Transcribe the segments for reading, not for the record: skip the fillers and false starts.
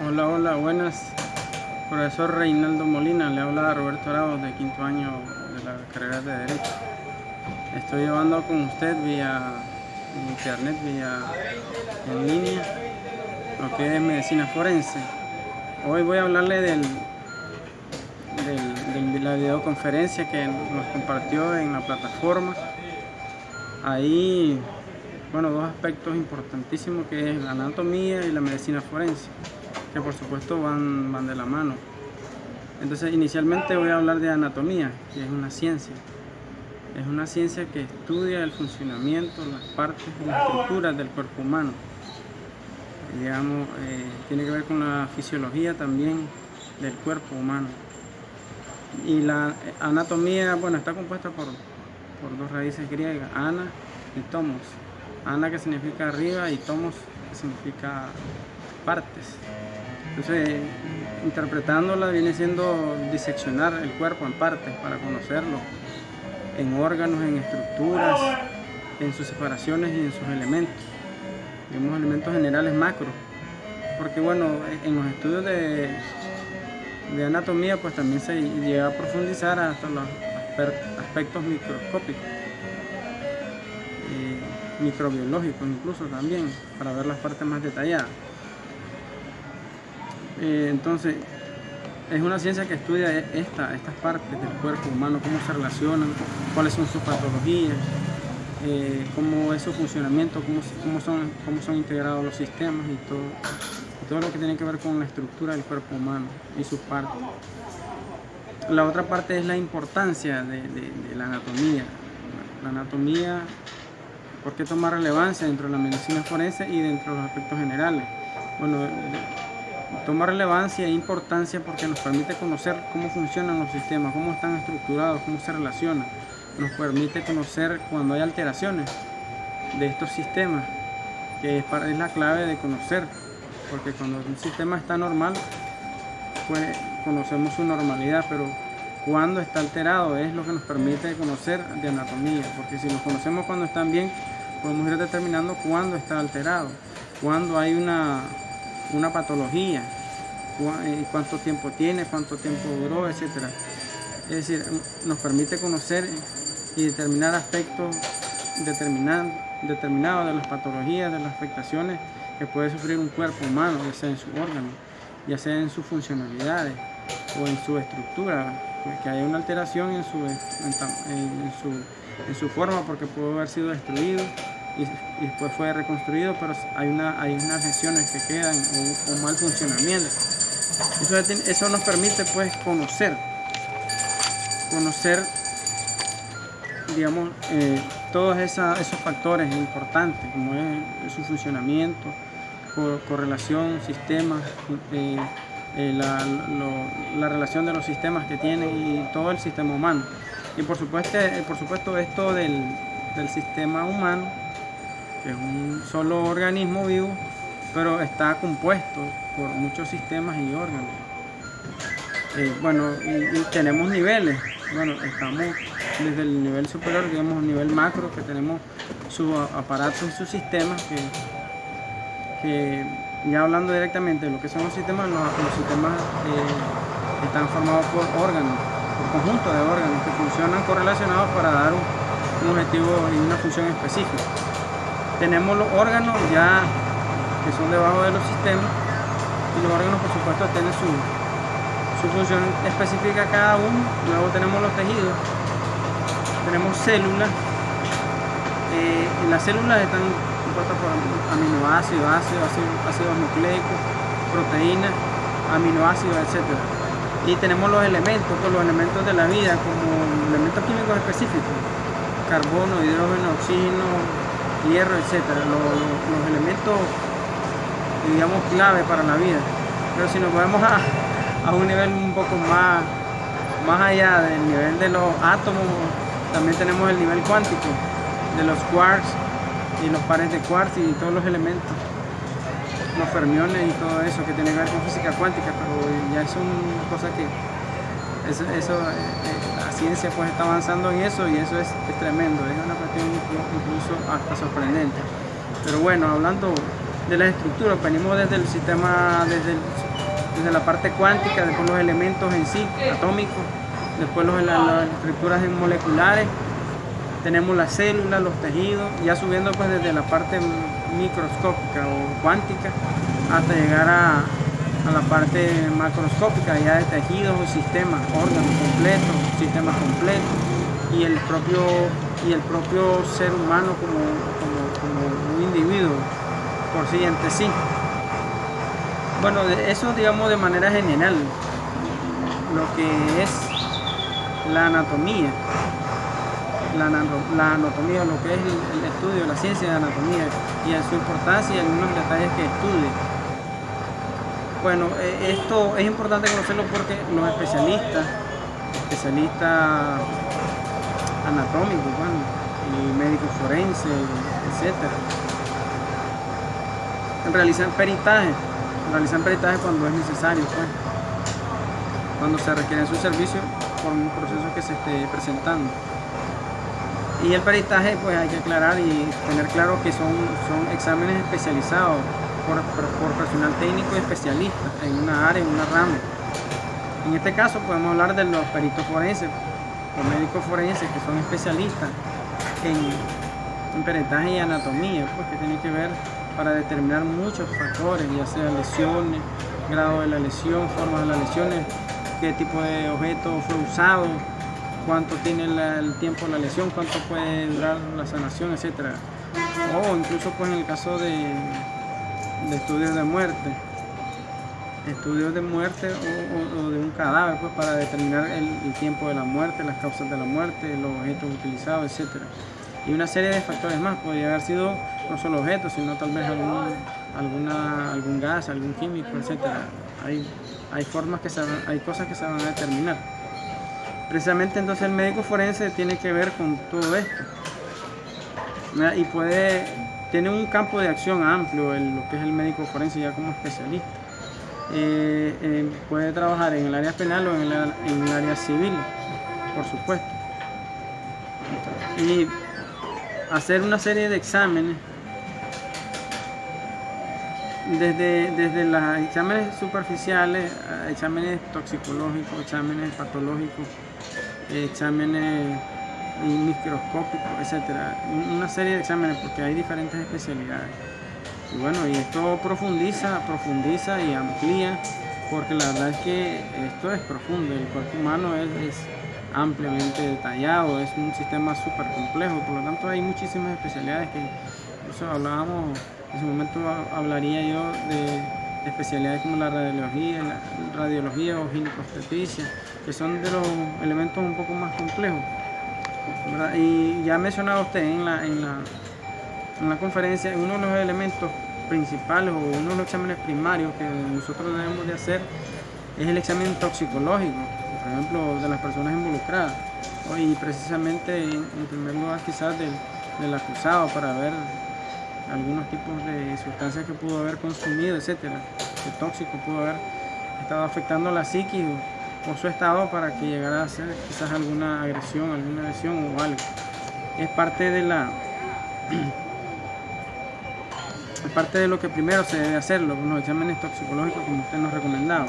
Hola, hola, buenas. Profesor Reinaldo Molina, le habla Roberto Arauz de quinto año de la carrera de Derecho. Estoy llevando con usted vía internet, vía en línea, lo que es medicina forense. Hoy voy a hablarle de la videoconferencia que nos compartió en la plataforma. Ahí, bueno, dos aspectos importantísimos que es la anatomía y la medicina forense, que por supuesto van de la mano. Entonces, inicialmente voy a hablar de anatomía, que es una ciencia. Es una ciencia que estudia el funcionamiento, las partes y las estructuras del cuerpo humano. Digamos, tiene que ver con la fisiología también del cuerpo humano. Y la anatomía, bueno, está compuesta por dos raíces griegas, ana y tomos. Ana, que significa arriba, y tomos, que significa partes. Entonces, interpretándola viene siendo diseccionar el cuerpo en partes para conocerlo, en órganos, en estructuras, en sus separaciones y en sus elementos, digamos elementos generales macro. Porque bueno, en los estudios de anatomía pues también se llega a profundizar hasta los aspectos microscópicos, microbiológicos incluso también, para ver las partes más detalladas. Entonces, es una ciencia que estudia estas partes del cuerpo humano, cómo se relacionan, cuáles son sus patologías, cómo es su funcionamiento, cómo son integrados los sistemas y todo lo que tiene que ver con la estructura del cuerpo humano y sus partes. La otra parte es la importancia de la anatomía. La anatomía, ¿por qué toma relevancia dentro de la medicina forense y dentro de los aspectos generales? Bueno, toma relevancia e importancia porque nos permite conocer cómo funcionan los sistemas, cómo están estructurados, cómo se relacionan. Nos permite conocer cuando hay alteraciones de estos sistemas, que es la clave de conocer, porque cuando un sistema está normal, pues conocemos su normalidad, pero cuando está alterado es lo que nos permite conocer de anatomía, porque si los conocemos cuando están bien, podemos ir determinando cuándo está alterado, cuándo hay una patología, cuánto tiempo tiene, cuánto tiempo duró, etcétera. Es decir, nos permite conocer y determinar aspectos determinados de las patologías, de las afectaciones que puede sufrir un cuerpo humano, ya sea en sus órganos, ya sea en sus funcionalidades o en su estructura, que haya una alteración en su forma, porque pudo haber sido destruido y después fue reconstruido, pero hay unas lesiones que quedan o mal funcionamiento. Eso nos permite pues conocer, digamos, todos esos factores importantes, como es su funcionamiento, correlación, sistemas, la relación de los sistemas que tienen y todo el sistema humano. Y por supuesto esto del sistema humano, que es un solo organismo vivo, pero está compuesto por muchos sistemas y órganos. Bueno, y tenemos niveles. Bueno, estamos desde el nivel superior, digamos, nivel macro, que tenemos sus aparatos y sus sistemas, que ya hablando directamente de lo que son los sistemas, los sistemas están formados por órganos, por conjuntos de órganos que funcionan correlacionados para dar un objetivo y una función específica. Tenemos los órganos ya que son debajo de los sistemas, y los órganos por supuesto tienen su función específica cada uno. Luego tenemos los tejidos, tenemos células, y las células están compuestas por aminoácidos, ácidos nucleicos, proteínas, aminoácidos, etc. Y tenemos los elementos de la vida, como elementos químicos específicos: carbono, hidrógeno, oxígeno, hierro, etc. Los elementos, digamos, clave para la vida. Pero si nos movemos a un nivel un poco más allá del nivel de los átomos, también tenemos el nivel cuántico de los quarks y los pares de quarks y todos los elementos, los fermiones y todo eso que tiene que ver con física cuántica, pero ya es una cosa que la ciencia pues está avanzando en eso, y eso es tremendo, es una cuestión incluso hasta sorprendente. Pero bueno, hablando de las estructuras, venimos desde el sistema, desde desde la parte cuántica, después los elementos en sí, atómicos, después las estructuras moleculares, tenemos las células, los tejidos, ya subiendo pues desde la parte microscópica o cuántica hasta llegar a la parte macroscópica, ya de tejidos o sistemas, órganos completos, sistemas completos, y el propio ser humano como un individuo por sí ante sí. Bueno, eso digamos de manera general, lo que es la anatomía, lo que es el estudio, la ciencia de anatomía y su importancia y algunos detalles que estudie. Bueno, esto es importante conocerlo porque los especialistas anatómicos, bueno, y médicos forenses, etcétera, realizan peritajes cuando es necesario, pues, cuando se requieren sus servicios por un proceso que se esté presentando. Y el peritaje, pues hay que aclarar y tener claro que son exámenes especializados por personal técnico y especialista en una área, en una rama. En este caso podemos hablar de los peritos forenses o médicos forenses que son especialistas en peritaje y anatomía, pues que tienen que ver para determinar muchos factores, ya sea lesiones, grado de la lesión, forma de las lesiones, qué tipo de objeto fue usado, cuánto tiene el tiempo de la lesión, cuánto puede durar la sanación, etcétera. O incluso pues en el caso de estudios de muerte o de un cadáver, pues para determinar el tiempo de la muerte, las causas de la muerte, los objetos utilizados, etcétera. Y una serie de factores más. Podría haber sido no solo objetos, sino tal vez algún gas, algún químico, etcétera. Hay cosas que se van a determinar. Precisamente entonces el médico forense tiene que ver con todo esto, ¿verdad? Y tiene un campo de acción amplio lo que es el médico forense ya como especialista. Puede trabajar en el área penal o en el área civil, por supuesto, y hacer una serie de exámenes desde los exámenes superficiales, exámenes toxicológicos, exámenes patológicos, exámenes microscópicos, etcétera. Una serie de exámenes porque hay diferentes especialidades. Y bueno, y esto profundiza y amplía, porque la verdad es que esto es profundo. El cuerpo humano es ampliamente detallado, es un sistema súper complejo, por lo tanto hay muchísimas especialidades que incluso hablábamos, en su momento hablaría yo de especialidades como la radiología o ginecobstetricia, que son de los elementos un poco más complejos, ¿verdad? Y ya mencionaba usted en la conferencia, uno de los elementos principales o uno de los exámenes primarios que nosotros debemos de hacer es el examen toxicológico, por ejemplo, de las personas involucradas, y precisamente en primer lugar quizás del acusado, para ver algunos tipos de sustancias que pudo haber consumido, etcétera, que tóxico pudo haber estado afectando la psiquis o su estado para que llegara a hacer quizás alguna agresión, alguna lesión o algo. Es parte de lo que primero se debe hacer, los exámenes toxicológicos como usted nos recomendaba.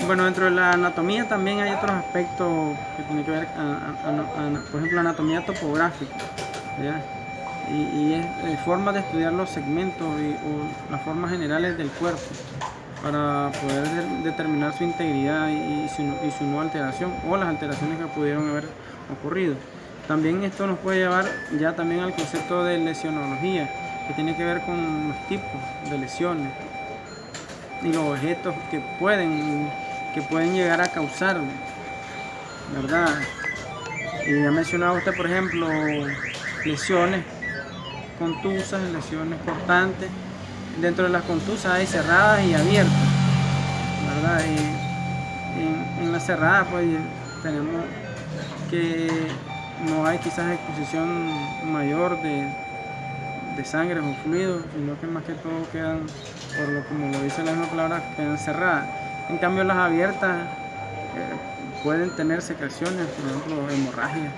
Bueno, dentro de la anatomía también hay otros aspectos que tienen que ver, por ejemplo, la anatomía topográfica, ¿ya? Y es forma de estudiar los segmentos o las formas generales del cuerpo para poder determinar su integridad y su no alteración o las alteraciones que pudieron haber ocurrido. También esto nos puede llevar ya también al concepto de lesionología, que tiene que ver con los tipos de lesiones y los objetos que pueden llegar a causar, ¿verdad? Y ya mencionaba usted, por ejemplo, lesiones contusas, lesiones cortantes. Dentro de las contusas hay cerradas y abiertas, ¿verdad? Y en las cerradas pues tenemos que no hay quizás exposición mayor de sangre o fluidos, sino que más que todo quedan, como lo dice la misma palabra, quedan cerradas. En cambio las abiertas pueden tener secreciones, por ejemplo hemorragia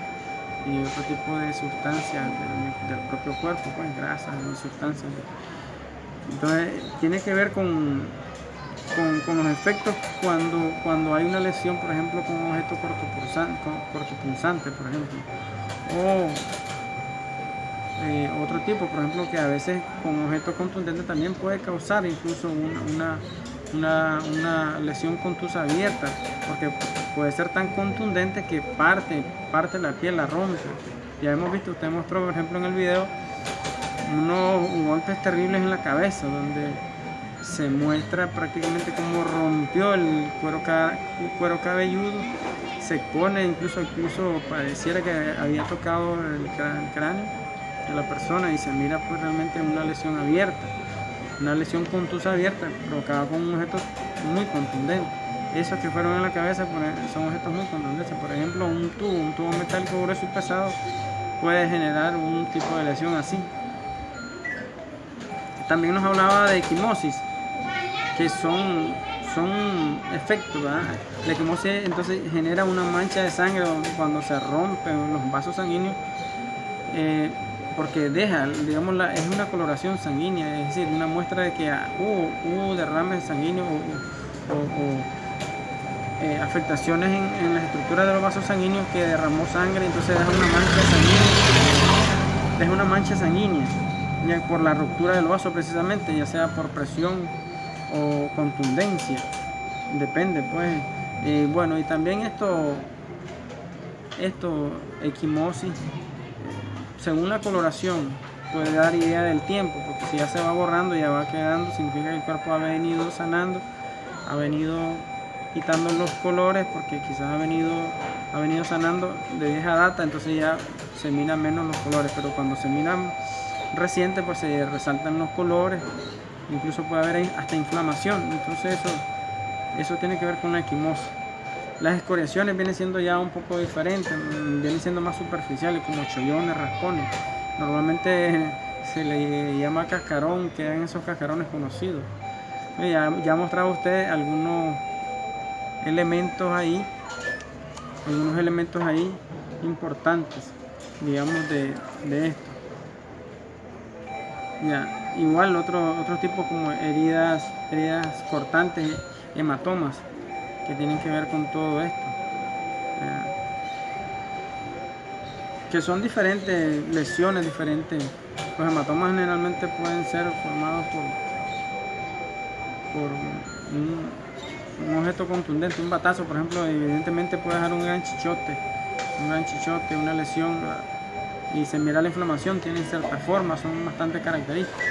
y otro tipo de sustancias del propio cuerpo, pues grasas y sustancias Entonces tiene que ver con los efectos cuando hay una lesión, por ejemplo, con un objeto cortopunzante, por ejemplo, o otro tipo, por ejemplo, que a veces con objetos contundentes también puede causar incluso una lesión contusa abierta, porque puede ser tan contundente que parte la piel, la rompe. Ya hemos visto, usted mostró, por ejemplo, en el video, unos golpes terribles en la cabeza, donde se muestra prácticamente cómo rompió el cuero cabelludo, se expone, incluso pareciera que había tocado el cráneo de la persona, y se mira pues realmente una lesión abierta, una lesión contusa abierta provocada con un objeto muy contundente. Esos que fueron en la cabeza son objetos muy contundentes. Por ejemplo, un tubo metálico grueso y pesado puede generar un tipo de lesión así. También nos hablaba de equimosis, que son efectos, ¿verdad? La equimosis entonces genera una mancha de sangre cuando se rompen los vasos sanguíneos, porque digamos, es una coloración sanguínea, es decir, una muestra de que hubo derrames sanguíneos o afectaciones en las estructuras de los vasos sanguíneos, que derramó sangre, entonces deja una mancha sanguínea, ya por la ruptura del vaso precisamente, ya sea por presión o contundencia, depende pues. Bueno, y también esto equimosis, según la coloración, puede dar idea del tiempo, porque si ya se va borrando, ya va quedando, significa que el cuerpo ha venido sanando, ha venido quitando los colores, porque quizás ha venido sanando de vieja data, entonces ya se miran menos los colores, pero cuando se miran reciente, pues se resaltan los colores, incluso puede haber hasta inflamación. Entonces eso tiene que ver con la equimosis. Las escoriaciones vienen siendo ya un poco diferentes, vienen siendo más superficiales, como chollones, raspones. Normalmente se le llama cascarón, quedan esos cascarones conocidos. Ya mostraba usted algunos elementos ahí importantes, digamos, de esto. Ya, igual otros tipos como heridas cortantes, hematomas, que tienen que ver con todo esto, que son diferentes lesiones, diferentes. Los hematomas generalmente pueden ser formados por un objeto contundente, un batazo, por ejemplo, evidentemente puede dejar un gran chichote, una lesión, y se mira la inflamación, tienen ciertas formas, son bastante características.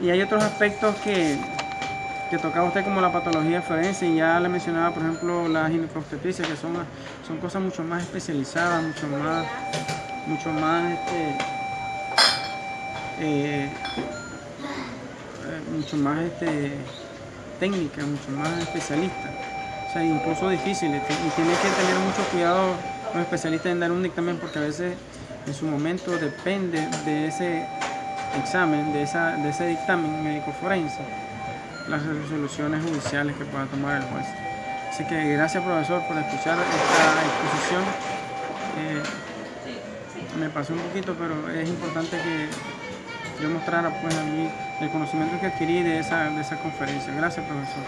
Y hay otros aspectos que tocaba usted, como la patología forense, y ya le mencionaba, por ejemplo, la ginecobstetricia, que son cosas mucho más especializadas, mucho más técnicas, mucho más especialistas, o sea, incluso difíciles, y tiene que tener mucho cuidado los especialistas en dar un dictamen, porque a veces en su momento depende de ese examen, de ese dictamen médico forense, las resoluciones judiciales que pueda tomar el juez. Así que gracias, profesor, por escuchar esta exposición. Me pasó un poquito, pero es importante que yo mostrara pues a mí el conocimiento que adquirí de esa conferencia. Gracias, profesor.